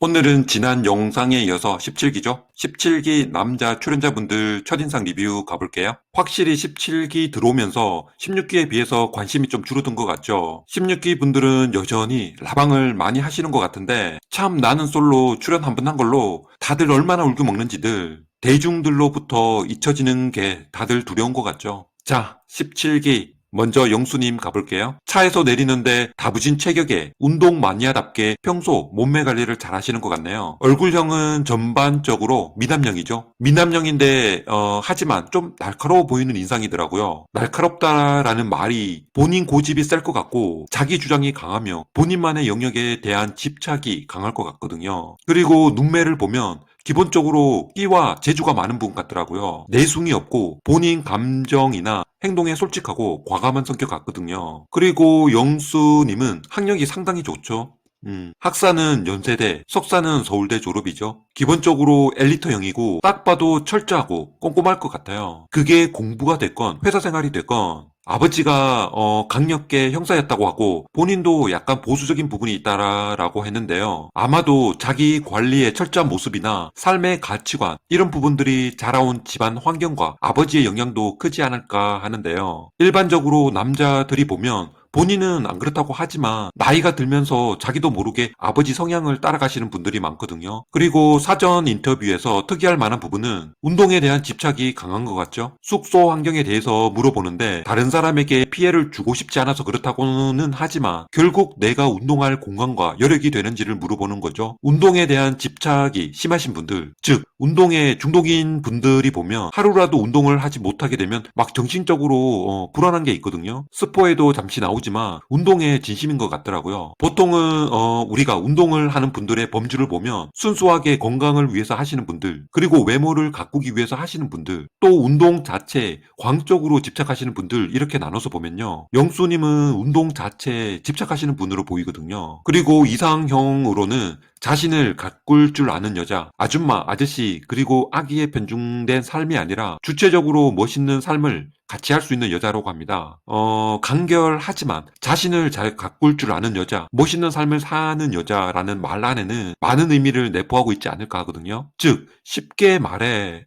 오늘은 지난 영상에 이어서 17기죠? 17기 남자 출연자분들 첫인상 리뷰 가볼게요. 확실히 17기 들어오면서 16기에 비해서 관심이 좀 줄어든 것 같죠? 16기 분들은 여전히 라방을 많이 하시는 것 같은데 참 나는 솔로 출연 한 번 한 걸로 다들 얼마나 울고 먹는지들 대중들로부터 잊혀지는 게 다들 두려운 것 같죠? 자, 17기 먼저 영수님 가볼게요. 차에서 내리는데 다부진 체격에 운동 마니아답게 평소 몸매 관리를 잘 하시는 것 같네요. 얼굴형은 전반적으로 미남형이죠. 미남형인데 하지만 좀 날카로워 보이는 인상이더라고요. 날카롭다라는 말이 본인 고집이 셀 것 같고 자기 주장이 강하며 본인만의 영역에 대한 집착이 강할 것 같거든요. 그리고 눈매를 보면 기본적으로 끼와 재주가 많은 분 같더라고요. 내숭이 없고 본인 감정이나 행동에 솔직하고 과감한 성격 같거든요. 그리고 영수님은 학력이 상당히 좋죠. 학사는 연세대, 석사는 서울대 졸업이죠. 기본적으로 엘리트형이고 딱 봐도 철저하고 꼼꼼할 것 같아요. 그게 공부가 됐건 회사 생활이 됐건 아버지가 강력계 형사였다고 하고 본인도 약간 보수적인 부분이 있다라고 했는데요. 아마도 자기 관리의 철저한 모습이나 삶의 가치관 이런 부분들이 자라온 집안 환경과 아버지의 영향도 크지 않을까 하는데요. 일반적으로 남자들이 보면 본인은 안 그렇다고 하지만 나이가 들면서 자기도 모르게 아버지 성향을 따라가시는 분들이 많거든요. 그리고 사전 인터뷰에서 특이할 만한 부분은 운동에 대한 집착이 강한 것 같죠? 숙소 환경에 대해서 물어보는데 다른 사람에게 피해를 주고 싶지 않아서 그렇다고는 하지만 결국 내가 운동할 공간과 여력이 되는지를 물어보는 거죠. 운동에 대한 집착이 심하신 분들, 즉 운동에 중독인 분들이 보면 하루라도 운동을 하지 못하게 되면 막 정신적으로 불안한 게 있거든요. 스포에도 잠시 나오지만 운동에 진심인 것 같더라고요. 보통은 우리가 운동을 하는 분들의 범주를 보면 순수하게 건강을 위해서 하시는 분들, 그리고 외모를 가꾸기 위해서 하시는 분들, 또 운동 자체에 광적으로 집착하시는 분들 이렇게 나눠서 보면요. 영수님은 운동 자체에 집착하시는 분으로 보이거든요. 그리고 이상형으로는 자신을 가꿀 줄 아는 여자, 아줌마, 아저씨, 그리고 아기에 편중된 삶이 아니라 주체적으로 멋있는 삶을 같이 할 수 있는 여자라고 합니다. 간결하지만 자신을 잘 가꿀 줄 아는 여자, 멋있는 삶을 사는 여자라는 말 안에는 많은 의미를 내포하고 있지 않을까 하거든요. 즉, 쉽게 말해,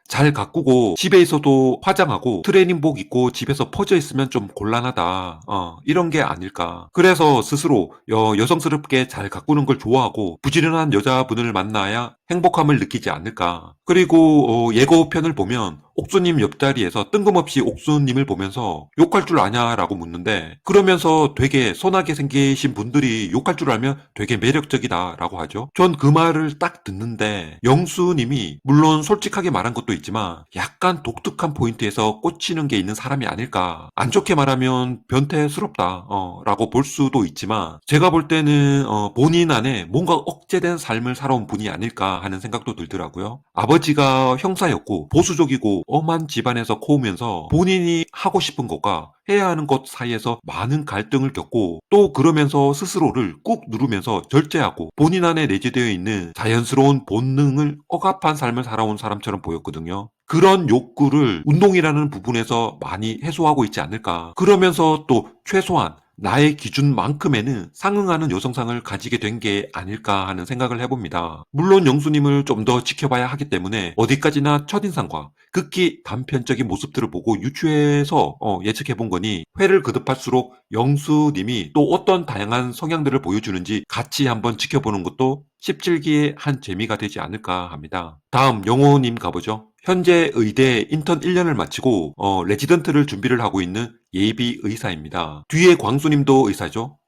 잘 가꾸고 집에 있어도 화장하고 트레이닝복 입고 집에서 퍼져 있으면 좀 곤란하다. 이런 게 아닐까. 그래서 스스로 여성스럽게 잘 가꾸는 걸 좋아하고 부지런한 여자분을 만나야 행복함을 느끼지 않을까. 그리고 예고편을 보면 옥수님 옆자리에서 뜬금없이 옥수님을 보면서 욕할 줄 아냐라고 묻는데 그러면서 되게 선하게 생기신 분들이 욕할 줄 알면 되게 매력적이다라고 하죠. 전 그 말을 딱 듣는데 영수님이 물론 솔직하게 말한 것도 있지만 약간 독특한 포인트에서 꽂히는 게 있는 사람이 아닐까. 안 좋게 말하면 변태스럽다 라고 볼 수도 있지만 제가 볼 때는 본인 안에 뭔가 억제된 삶을 살아온 분이 아닐까 하는 생각도 들더라고요. 아버지가 형사였고 보수적이고 엄한 집안에서 커오면서 본인이 하고 싶은 것과 해야 하는 것 사이에서 많은 갈등을 겪고 또 그러면서 스스로를 꾹 누르면서 절제하고 본인 안에 내재되어 있는 자연스러운 본능을 억압한 삶을 살아온 사람처럼 보였거든요. 그런 욕구를 운동이라는 부분에서 많이 해소하고 있지 않을까. 그러면서 또 최소한 나의 기준만큼에는 상응하는 여성상을 가지게 된 게 아닐까 하는 생각을 해봅니다. 물론 영수님을 좀 더 지켜봐야 하기 때문에 어디까지나 첫인상과 극히 단편적인 모습들을 보고 유추해서 예측해본 거니 회를 거듭할수록 영수님이 또 어떤 다양한 성향들을 보여주는지 같이 한번 지켜보는 것도 17기의 한 재미가 되지 않을까 합니다. 다음 영호님 가보죠. 현재 의대 인턴 1년을 마치고 레지던트를 준비를 하고 있는 예비 의사입니다. 뒤에 광수님도 의사죠.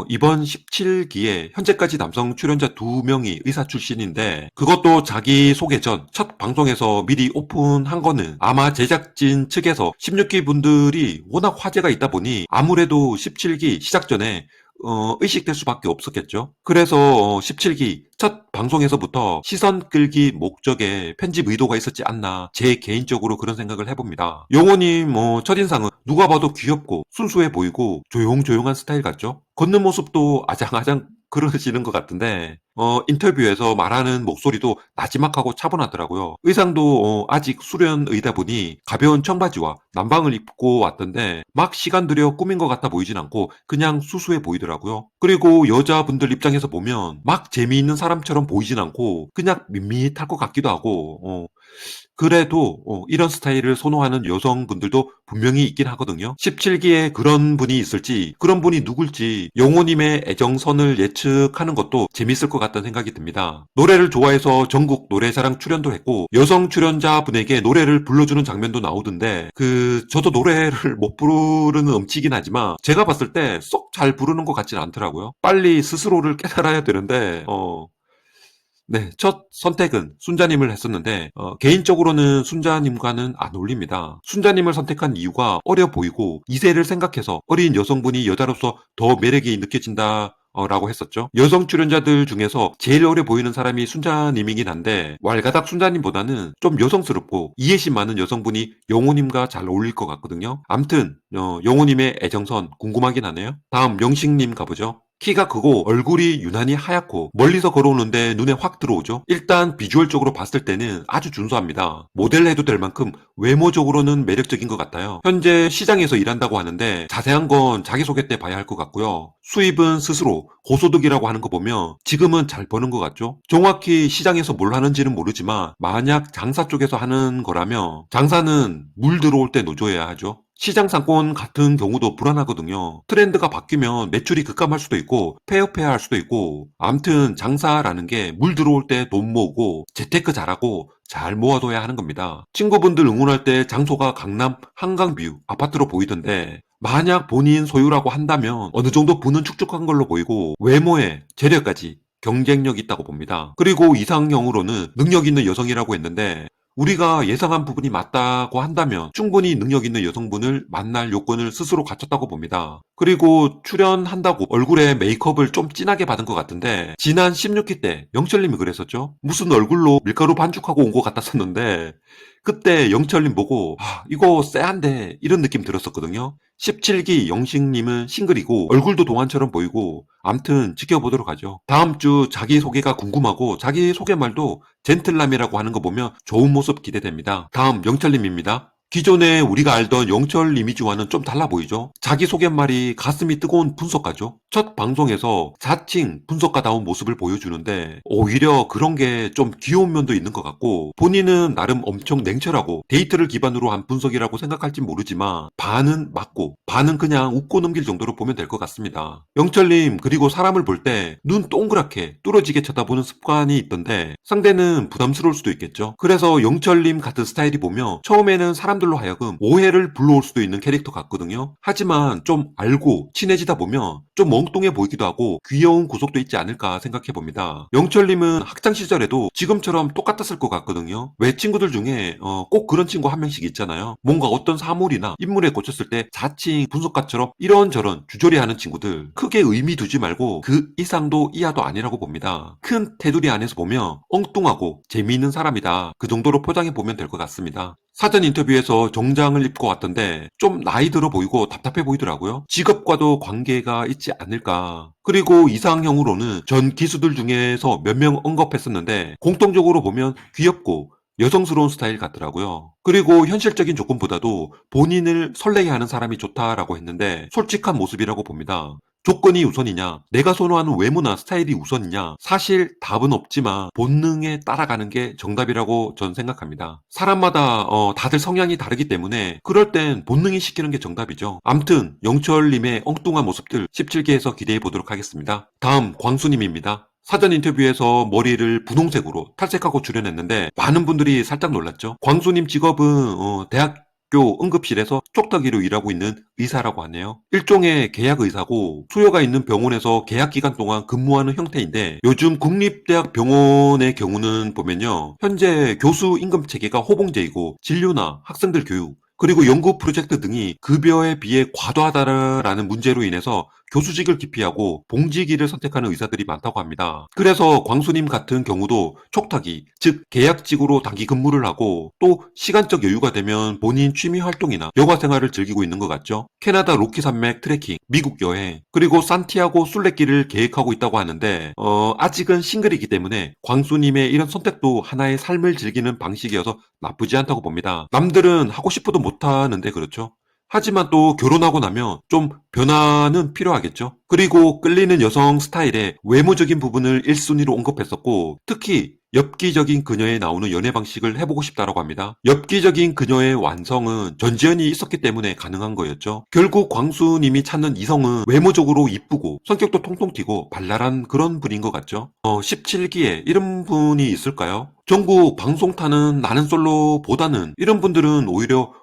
이번 17기에 현재까지 남성 출연자 2명이 의사 출신인데 그것도 자기 소개 전 첫 방송에서 미리 오픈한 거는 아마 제작진 측에서 16기 분들이 워낙 화제가 있다 보니 아무래도 17기 시작 전에 의식될 수밖에 없었겠죠. 그래서 17기 첫 방송에서부터 시선 끌기 목적의 편집 의도가 있었지 않나 제 개인적으로 그런 생각을 해봅니다. 영호님 첫인상은 누가 봐도 귀엽고 순수해 보이고 조용조용한 스타일 같죠? 걷는 모습도 아장아장 그러시는 것 같은데 인터뷰에서 말하는 목소리도 나지막하고 차분하더라고요. 의상도 아직 수련의다 보니 가벼운 청바지와 남방을 입고 왔던데 막 시간 들여 꾸민 것 같아 보이진 않고 그냥 수수해 보이더라고요. 그리고 여자분들 입장에서 보면 막 재미있는 사람처럼 보이진 않고 그냥 밋밋할 것 같기도 하고 그래도 이런 스타일을 선호하는 여성분들도 분명히 있긴 하거든요. 17기에 그런 분이 있을지 그런 분이 누굴지 영호님의 애정선을 예측하는 것도 재밌을 것 같다는 생각이 듭니다. 노래를 좋아해서 전국 노래자랑 출연도 했고 여성 출연자분에게 노래를 불러주는 장면도 나오던데 저도 노래를 못 부르는 음치긴 하지만 제가 봤을 때 쏙 잘 부르는 것 같진 않더라고요. 빨리 스스로를 깨달아야 되는데 네, 첫 선택은 순자님을 했었는데 개인적으로는 순자님과는 안 어울립니다. 순자님을 선택한 이유가 어려 보이고 2세를 생각해서 어린 여성분이 여자로서 더 매력이 느껴진다 라고 했었죠. 여성 출연자들 중에서 제일 어려 보이는 사람이 순자님이긴 한데 왈가닥 순자님보다는 좀 여성스럽고 이해심 많은 여성분이 영호님과 잘 어울릴 것 같거든요. 암튼 영호님의 애정선 궁금하긴 하네요. 다음 영식님 가보죠. 키가 크고 얼굴이 유난히 하얗고 멀리서 걸어오는데 눈에 확 들어오죠. 일단 비주얼적으로 봤을 때는 아주 준수합니다. 모델 해도 될 만큼 외모적으로는 매력적인 것 같아요. 현재 시장에서 일한다고 하는데 자세한 건 자기소개 때 봐야 할 것 같고요. 수입은 스스로 고소득이라고 하는 거 보면 지금은 잘 버는 것 같죠. 정확히 시장에서 뭘 하는지는 모르지만 만약 장사 쪽에서 하는 거라면 장사는 물 들어올 때 노조해야 하죠. 시장 상권 같은 경우도 불안하거든요. 트렌드가 바뀌면 매출이 급감할 수도 있고 폐업해야 할 수도 있고 암튼 장사라는 게 물 들어올 때 돈 모으고 재테크 잘하고 잘 모아둬야 하는 겁니다. 친구분들 응원할 때 장소가 강남 한강뷰 아파트로 보이던데 만약 본인 소유라고 한다면 어느 정도 부는 축적한 걸로 보이고 외모에 재력까지 경쟁력 있다고 봅니다. 그리고 이상형으로는 능력 있는 여성이라고 했는데 우리가 예상한 부분이 맞다고 한다면 충분히 능력 있는 여성분을 만날 요건을 스스로 갖췄다고 봅니다. 그리고 출연한다고 얼굴에 메이크업을 좀 진하게 받은 것 같은데 지난 16기 때 영철님이 그랬었죠. 무슨 얼굴로 밀가루 반죽하고 온 것 같았었는데 그때 영철님 보고 이거 쎄한데 이런 느낌 들었었거든요. 17기 영식님은 싱글이고 얼굴도 동안처럼 보이고 암튼 지켜보도록 하죠. 다음 주 자기소개가 궁금하고 자기소개말도 젠틀남이라고 하는 거 보면 좋은 모습 기대됩니다. 다음 영철님입니다. 기존에 우리가 알던 영철 이미지와는 좀 달라 보이죠? 자기소개말이 가슴이 뜨거운 분석가죠? 첫 방송에서 자칭 분석가다운 모습을 보여주는데 오히려 그런 게 좀 귀여운 면도 있는 것 같고 본인은 나름 엄청 냉철하고 데이터를 기반으로 한 분석이라고 생각할지 모르지만 반은 맞고 반은 그냥 웃고 넘길 정도로 보면 될 것 같습니다. 영철님 그리고 사람을 볼 때 눈 동그랗게 뚫어지게 쳐다보는 습관이 있던데 상대는 부담스러울 수도 있겠죠. 그래서 영철님 같은 스타일이 보면 처음에는 사람들로 하여금 오해를 불러올 수도 있는 캐릭터 같거든요. 하지만 좀 알고 친해지다 보면 좀 멍뚱해 보이기도 하고 귀여운 구석도 있지 않을까 생각해 봅니다. 영철님은 학창 시절에도 지금처럼 똑같았을 것 같거든요. 왜 친구들 중에 꼭 그런 친구 한 명씩 있잖아요. 뭔가 어떤 사물이나 인물에 꽂혔을 때 자칭 분석가처럼 이런저런 주저리하는 친구들 크게 의미 두지 말고 그 이상도 이하도 아니라고 봅니다. 큰 테두리 안에서 보면 엉뚱하고 재미있는 사람이다. 그 정도로 포장해 보면 될 것 같습니다. 사전 인터뷰에서 정장을 입고 왔던데 좀 나이 들어 보이고 답답해 보이더라고요. 직업과도 관계가 있지 않을까. 그리고 이상형으로는 전 기수들 중에서 몇 명 언급했었는데 공통적으로 보면 귀엽고 여성스러운 스타일 같더라고요. 그리고 현실적인 조건보다도 본인을 설레게 하는 사람이 좋다라고 했는데 솔직한 모습이라고 봅니다. 조건이 우선이냐, 내가 선호하는 외모나 스타일이 우선이냐, 사실 답은 없지만 본능에 따라가는 게 정답이라고 전 생각합니다. 사람마다 다들 성향이 다르기 때문에 그럴 땐 본능이 시키는 게 정답이죠. 암튼 영철님의 엉뚱한 모습들 17기에서 기대해 보도록 하겠습니다. 다음 광수님입니다. 사전 인터뷰에서 머리를 분홍색으로 탈색하고 출연했는데 많은 분들이 살짝 놀랐죠. 광수님 직업은 대학교 응급실에서 촉탁이로 일하고 있는 의사라고 하네요. 일종의 계약 의사고 수요가 있는 병원에서 계약 기간 동안 근무하는 형태인데 요즘 국립대학 병원의 경우는 보면요. 현재 교수 임금 체계가 호봉제이고 진료나 학생들 교육 그리고 연구 프로젝트 등이 급여에 비해 과도하다라는 문제로 인해서 교수직을 기피하고 봉직일을 선택하는 의사들이 많다고 합니다. 그래서 광수님 같은 경우도 촉탁이, 즉 계약직으로 단기 근무를 하고 또 시간적 여유가 되면 본인 취미 활동이나 여가 생활을 즐기고 있는 것 같죠. 캐나다 로키 산맥 트레킹, 미국 여행, 그리고 산티아고 순례길을 계획하고 있다고 하는데 아직은 싱글이기 때문에 광수님의 이런 선택도 하나의 삶을 즐기는 방식이어서 나쁘지 않다고 봅니다. 남들은 하고 싶어도 못하는데 그렇죠. 하지만 또 결혼하고 나면 좀 변화는 필요하겠죠. 그리고 끌리는 여성 스타일의 외모적인 부분을 1순위로 언급했었고 특히 엽기적인 그녀에 나오는 연애 방식을 해보고 싶다라고 합니다. 엽기적인 그녀의 완성은 전지현이 있었기 때문에 가능한 거였죠. 결국 광수님이 찾는 이성은 외모적으로 이쁘고 성격도 통통 튀고 발랄한 그런 분인 것 같죠. 17기에 이런 분이 있을까요? 전국 방송 타는 나는 솔로보다는 이런 분들은 오히려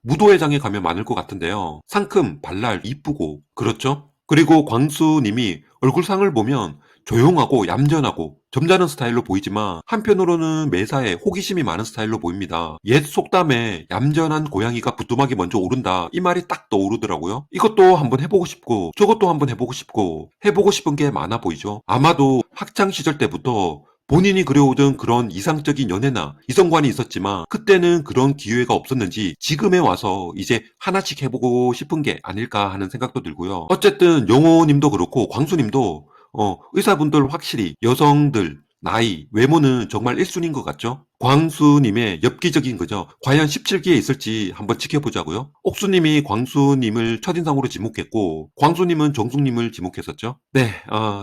무도회장에 가면 많을 것 같은데요. 상큼, 발랄, 이쁘고 그렇죠? 그리고 광수님이 얼굴상을 보면 조용하고 얌전하고 점잖은 스타일로 보이지만 한편으로는 매사에 호기심이 많은 스타일로 보입니다. 옛 속담에 얌전한 고양이가 부뚜막이 먼저 오른다 이 말이 딱 떠오르더라고요. 이것도 한번 해보고 싶고 저것도 한번 해보고 싶고 해보고 싶은 게 많아 보이죠. 아마도 학창시절 때부터 본인이 그려오던 그런 이상적인 연애나 이성관이 있었지만 그때는 그런 기회가 없었는지 지금에 와서 이제 하나씩 해보고 싶은 게 아닐까 하는 생각도 들고요. 어쨌든 영호님도 그렇고 광수님도 의사분들 확실히 여성들 나이, 외모는 정말 1순위인 것 같죠? 광수님의 엽기적인 그죠? 과연 17기에 있을지 한번 지켜보자고요. 옥수님이 광수님을 첫인상으로 지목했고 광수님은 정숙님을 지목했었죠. 네,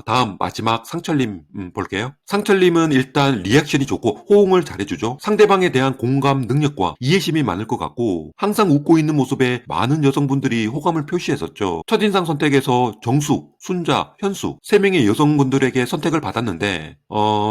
다음 마지막 상철님 볼게요. 상철님은 일단 리액션이 좋고 호응을 잘해주죠. 상대방에 대한 공감 능력과 이해심이 많을 것 같고 항상 웃고 있는 모습에 많은 여성분들이 호감을 표시했었죠. 첫인상 선택에서 정숙, 순자, 현수 3명의 여성분들에게 선택을 받았는데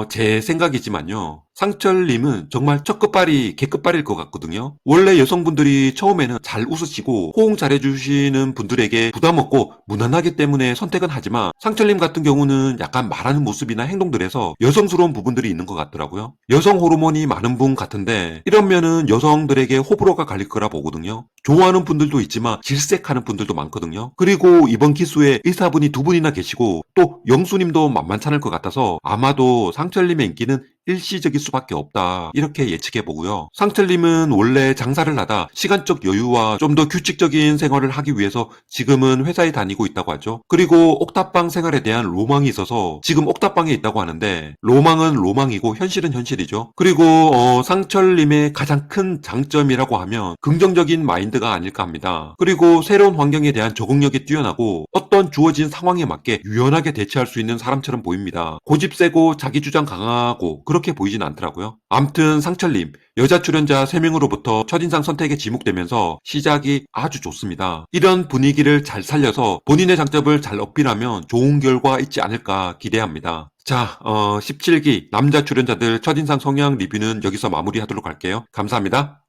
제 생각이지만요. 상철님은 정말 첫 끝발이 개끝발일 것 같거든요. 원래 여성분들이 처음에는 잘 웃으시고 호응 잘해주시는 분들에게 부담 없고 무난하기 때문에 선택은 하지만 상철님 같은 경우는 약간 말하는 모습이나 행동들에서 여성스러운 부분들이 있는 것 같더라고요. 여성 호르몬이 많은 분 같은데 이러면은 여성들에게 호불호가 갈릴 거라 보거든요. 좋아하는 분들도 있지만 질색하는 분들도 많거든요. 그리고 이번 기수에 의사분이 2분이나 계시고 또 영수님도 만만찮을 것 같아서 아마도 상철님의 인기는 일시적일 수밖에 없다 이렇게 예측해보고요. 상철님은 원래 장사를 하다 시간적 여유와 좀 더 규칙적인 생활을 하기 위해서 지금은 회사에 다니고 있다고 하죠. 그리고 옥탑방 생활에 대한 로망이 있어서 지금 옥탑방에 있다고 하는데 로망은 로망이고 현실은 현실이죠. 그리고 상철님의 가장 큰 장점이라고 하면 긍정적인 마인드가 아닐까 합니다. 그리고 새로운 환경에 대한 적응력이 뛰어나고 어떤 주어진 상황에 맞게 유연하게 대처할 수 있는 사람처럼 보입니다. 고집 세고 자기 주장 강하고 그렇게 보이진 않더라고요. 암튼 상철님, 여자 출연자 3명으로부터 첫인상 선택에 지목되면서 시작이 아주 좋습니다. 이런 분위기를 잘 살려서 본인의 장점을 잘 어필하면 좋은 결과 있지 않을까 기대합니다. 자, 17기 남자 출연자들 첫인상 성향 리뷰는 여기서 마무리하도록 할게요. 감사합니다.